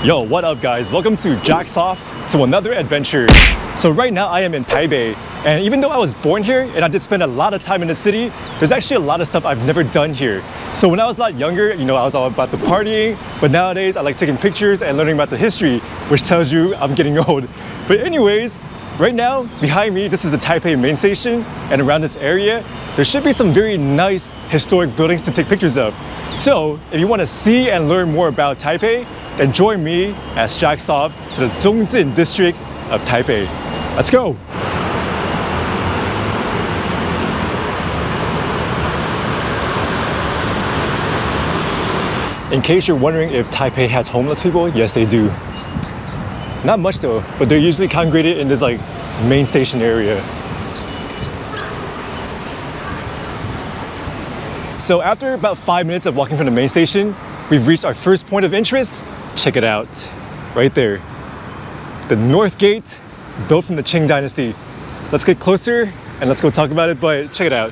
Yo, what up guys? Welcome to Jack's Off to another adventure. So right now I am in Taipei, and even though I was born here and I did spend a lot of time in the city, there's actually a lot of stuff I've never done here. So when I was a lot younger, I was all about the partying, but nowadays I like taking pictures and learning about the history, which tells you I'm getting old. But anyways, right now behind me, this is the Taipei main station, and around this area there should be some very nice historic buildings to take pictures of. So if you want to see and learn more about Taipei, then join me as Jack's Off to the Zhongzheng District of Taipei. Let's go! In case you're wondering if Taipei has homeless people, yes they do. Not much though, but they're usually congregated in this main station area. So after about 5 minutes of walking from the main station, we've reached our first point of interest. Check it out, right there. The North Gate, built from the Qing Dynasty. Let's get closer and let's go talk about it, but check it out.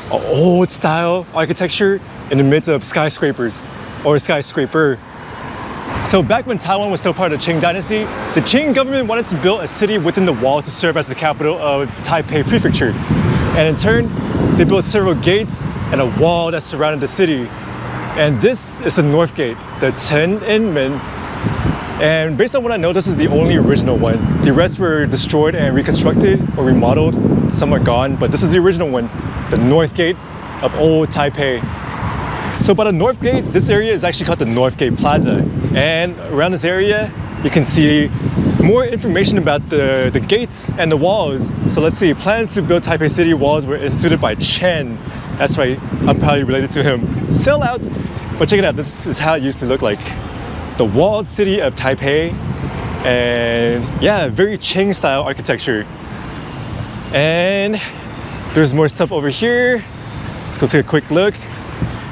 An old style architecture in the midst of skyscrapers, or skyscraper. So back when Taiwan was still part of the Qing Dynasty, the Qing government wanted to build a city within the wall to serve as the capital of Taipei Prefecture. And in turn, they built several gates and a wall that surrounded the city. And this is the North Gate, the Chengenmen. And based on what I know, this is the only original one. The rest were destroyed and reconstructed or remodeled. Some are gone, but this is the original one, the North Gate of old Taipei. So by the North Gate, this area is actually called the North Gate Plaza. And around this area, you can see more information about the gates and the walls. So let's see, plans to build Taipei City walls were instituted by Chiang. That's right, I'm probably related to him. Sellouts! But check it out, this is how it used to look like. The walled city of Taipei, and yeah, very Qing style architecture. And there's more stuff over here. Let's go take a quick look.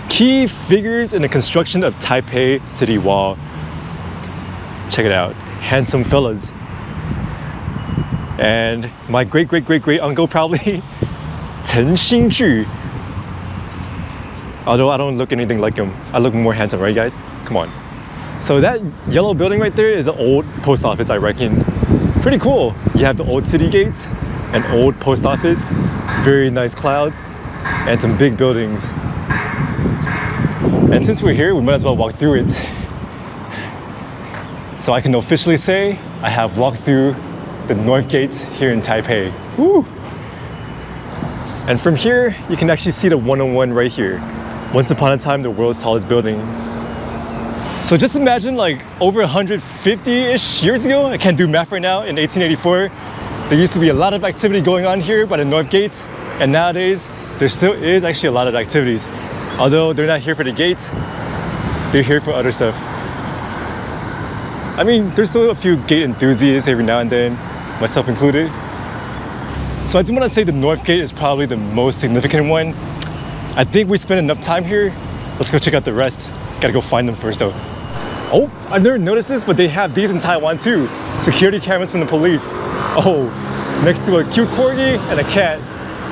Key figures in the construction of Taipei City Wall. Check it out, handsome fellas. And my great uncle probably, Chen Xingzhi. Although I don't look anything like him, I look more handsome, right guys? Come on. So that yellow building right there is an old post office, I reckon. Pretty cool. You have the old city gates, an old post office, very nice clouds, and some big buildings. And since we're here, we might as well walk through it. So I can officially say I have walked through the North Gate here in Taipei. Woo! And from here, you can actually see the 101 right here. Once upon a time, the world's tallest building. So just imagine over 150-ish years ago, I can't do math right now, in 1884, there used to be a lot of activity going on here by the North Gate. And nowadays, there still is actually a lot of activities. Although they're not here for the gates, they're here for other stuff. I mean, there's still a few gate enthusiasts every now and then, myself included. So I do want to say the North Gate is probably the most significant one. I think we spent enough time here. Let's go check out the rest. Gotta go find them first though. Oh, I've never noticed this, but they have these in Taiwan too. Security cameras from the police. Oh, next to a cute corgi and a cat.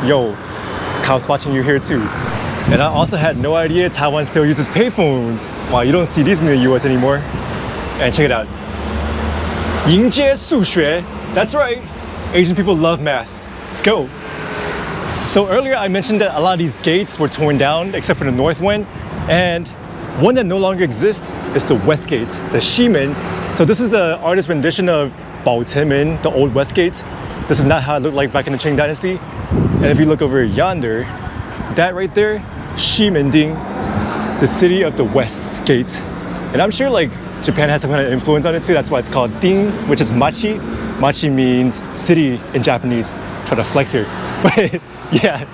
Yo, cops watching you here too. And I also had no idea Taiwan still uses payphones. Wow, you don't see these in the US anymore. And check it out. 迎接数学. That's right. Asian people love math. Let's go. So earlier I mentioned that a lot of these gates were torn down except for the north one. And one that no longer exists is the West Gate, the Ximen. So this is an artist's rendition of Baochengmen, the old West Gate. This is not how it looked like back in the Qing Dynasty. And if you look over yonder, that right there, Ximen, the city of the West Gate. And I'm sure Japan has some kind of influence on it too. That's why it's called Ding, which is machi. Machi means city in Japanese. Try to flex here. But yeah,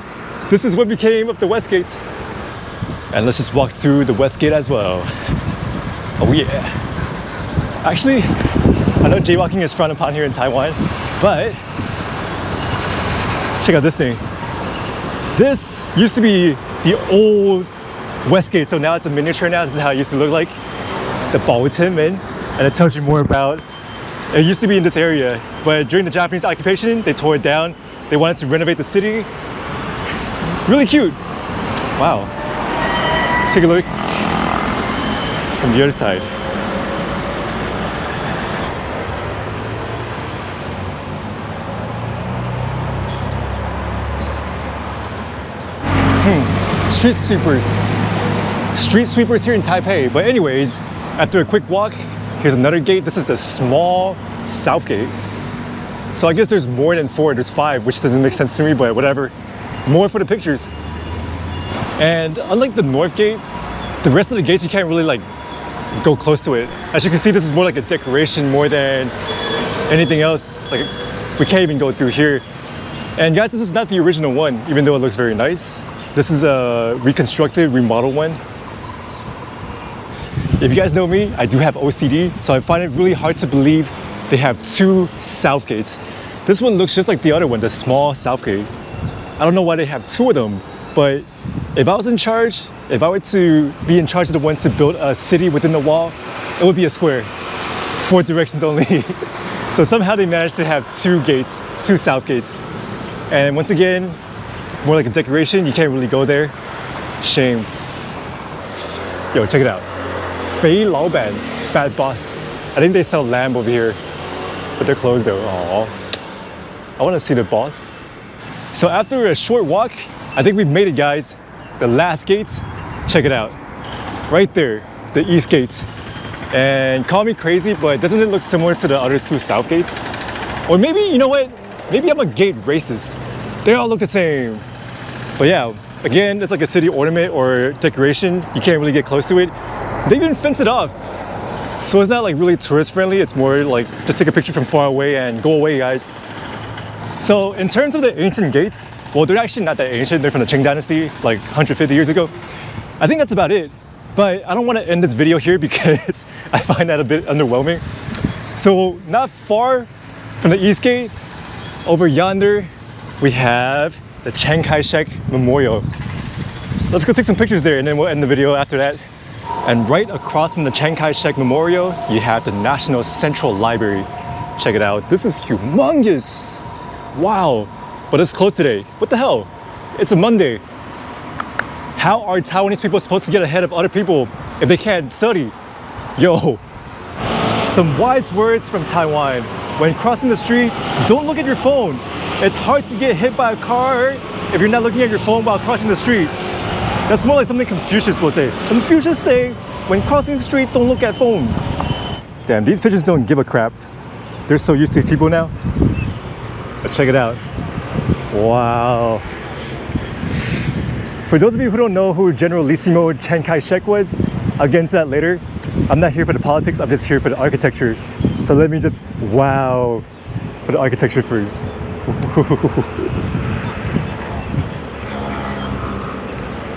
this is what became of the West Gate. And let's just walk through the West Gate as well. Oh yeah. Actually, I know jaywalking is frowned upon here in Taiwan, but check out this thing. This used to be the old West Gate, so now it's a miniature now. This is how it used to look like. The Baochengmen, and it tells you more about, it used to be in this area, but during the Japanese occupation, they tore it down. They wanted to renovate the city. Really cute. Wow. Take a look from the other side. Street sweepers. Street sweepers here in Taipei. But anyways, after a quick walk, here's another gate. This is the small south gate. So I guess there's more than 4, there's 5, which doesn't make sense to me, but whatever. More for the pictures. And unlike the north gate, the rest of the gates you can't really like go close to it. As you can see, this is more like a decoration more than anything else. Like we can't even go through here. And guys, this is not the original one, even though it looks very nice. This is a reconstructed, remodeled one. If you guys know me, I do have OCD, so I find it really hard to believe they have 2 south gates. This one looks just like the other one, the small south gate. I don't know why they have 2 of them, but if I was in charge, if I were to be in charge of the one to build a city within the wall, it would be a square, 4 directions only. So somehow they managed to have 2 gates, 2 south gates. And once again, it's more like a decoration. You can't really go there. Shame. Yo, check it out. Fei Lao Ban, Fat Boss. I think they sell lamb over here, but they're closed though. Aww. I want to see the boss. So after a short walk, I think we've made it, guys. The last gate, check it out. Right there, the east gate. And call me crazy, but doesn't it look similar to the other 2 south gates? Or maybe, you know what? Maybe I'm a gate racist. They all look the same. But yeah, again, it's like a city ornament or decoration. You can't really get close to it. They even fence it off. So it's not like really tourist friendly. It's more like just take a picture from far away and go away, guys. So in terms of the ancient gates, well, they're actually not that ancient. They're from the Qing Dynasty, like 150 years ago. I think that's about it. But I don't want to end this video here because I find that a bit underwhelming. So not far from the east gate, over yonder, we have the Chiang Kai-Shek Memorial. Let's go take some pictures there and then we'll end the video after that. And right across from the Chiang Kai-Shek Memorial, you have the National Central Library. Check it out. This is humongous. Wow. But it's closed today. What the hell? It's a Monday. How are Taiwanese people supposed to get ahead of other people if they can't study? Yo. Some wise words from Taiwan. When crossing the street, don't look at your phone. It's hard to get hit by a car if you're not looking at your phone while crossing the street. That's more like something Confucius will say. Confucius say, when crossing the street, don't look at phone. Damn, these pigeons don't give a crap. They're so used to people now. But check it out. Wow. For those of you who don't know who Generalissimo Chiang Kai-Shek was, I'll get into that later. I'm not here for the politics, I'm just here for the architecture. So let me just wow for the architecture first.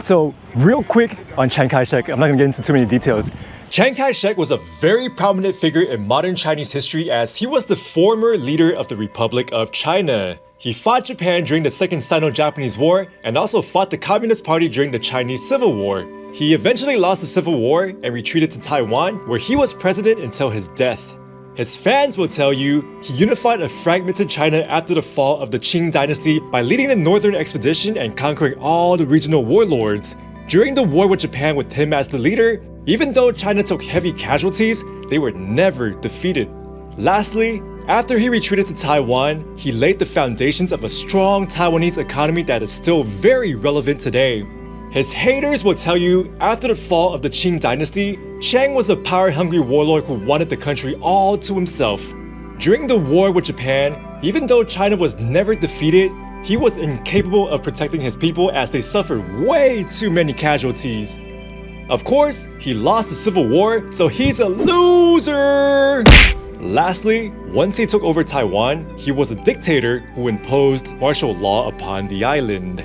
So real quick on Chiang Kai-Shek, I'm not gonna get into too many details. Chiang Kai-Shek was a very prominent figure in modern Chinese history as he was the former leader of the Republic of China. He fought Japan during the Second Sino-Japanese War and also fought the Communist Party during the Chinese Civil War. He eventually lost the Civil War and retreated to Taiwan, where he was president until his death. His fans will tell you he unified a fragmented China after the fall of the Qing Dynasty by leading the Northern Expedition and conquering all the regional warlords. During the war with Japan with him as the leader, even though China took heavy casualties, they were never defeated. Lastly, after he retreated to Taiwan, he laid the foundations of a strong Taiwanese economy that is still very relevant today. His haters will tell you, after the fall of the Qing Dynasty, Chiang was a power-hungry warlord who wanted the country all to himself. During the war with Japan, even though China was never defeated, he was incapable of protecting his people as they suffered way too many casualties. Of course, he lost the Civil War, so he's a loser! Lastly, once he took over Taiwan, he was a dictator who imposed martial law upon the island.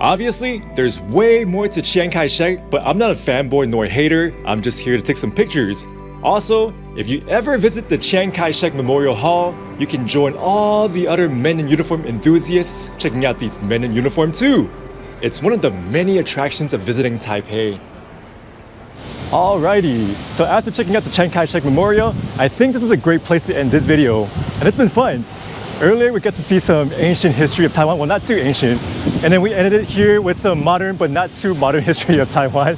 Obviously, there's way more to Chiang Kai-Shek, but I'm not a fanboy nor hater, I'm just here to take some pictures. Also, if you ever visit the Chiang Kai-Shek Memorial Hall, you can join all the other men in uniform enthusiasts checking out these men in uniform too. It's one of the many attractions of visiting Taipei. Alrighty, so after checking out the Chiang Kai-Shek Memorial, I think this is a great place to end this video, and it's been fun. Earlier we got to see some ancient history of Taiwan, well not too ancient, and then we ended it here with some modern but not too modern history of Taiwan.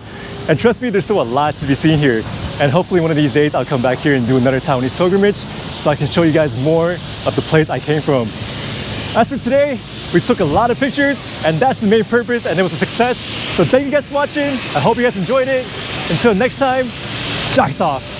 And trust me, there's still a lot to be seen here, and hopefully one of these days I'll come back here and do another Taiwanese pilgrimage so I can show you guys more of the place I came from. As for today, we took a lot of pictures, and that's the main purpose, and it was a success. So thank you guys for watching. I hope you guys enjoyed it. Until next time, jacks off.